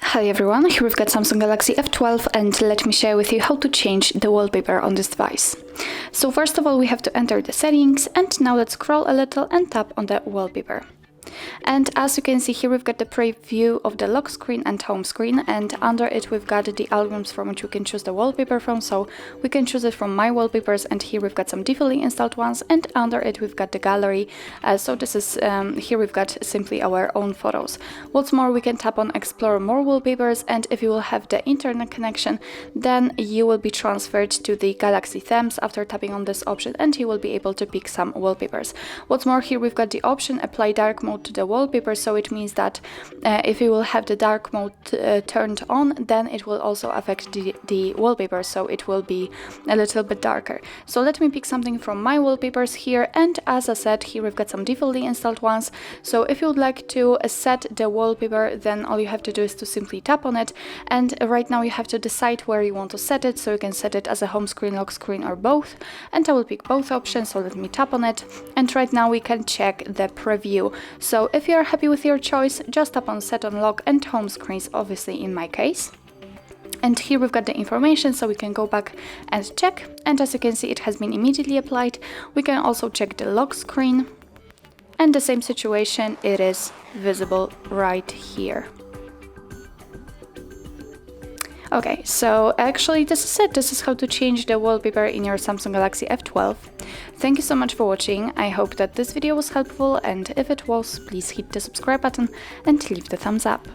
Hi everyone, here we've got Samsung Galaxy F12 and let me share with you how to change the wallpaper on this device. So first of all we have to enter the settings, and now let's scroll a little and tap on the wallpaper. And as you can see here, we've got the preview of the lock screen and home screen, and under it we've got the albums from which we can choose the wallpaper from. So we can choose it from My Wallpapers, and here we've got some defaultly installed ones, and under it we've got the gallery. So this is here we've got simply our own photos. What's more, we can tap on Explore More Wallpapers, and if you will have the internet connection, then you will be transferred to the Galaxy themes after tapping on this option, and you will be able to pick some wallpapers. What's more, here we've got the option Apply Dark Mode to the wallpaper, so it means that if you will have the dark mode turned on, then it will also affect the wallpaper, so it will be a little bit darker. So let me pick something from My Wallpapers here, and as I said, here we've got some defaultly installed ones. So if you would like to set the wallpaper, then all you have to do is to simply tap on it, and right now you have to decide where you want to set it. So you can set it as a home screen, lock screen, or both, and I will pick both options. So let me tap on it, and right now we can check the preview. So if you're happy with your choice, just tap on Set on Lock and Home Screens, obviously in my case. And here we've got the information, so we can go back and check. And as you can see, it has been immediately applied. We can also check the lock screen. And the same situation, it is visible right here. Okay, so actually this is it. This is how to change the wallpaper in your Samsung Galaxy F12. Thank you so much for watching. I hope that this video was helpful, and if it was, please hit the subscribe button and leave the thumbs up.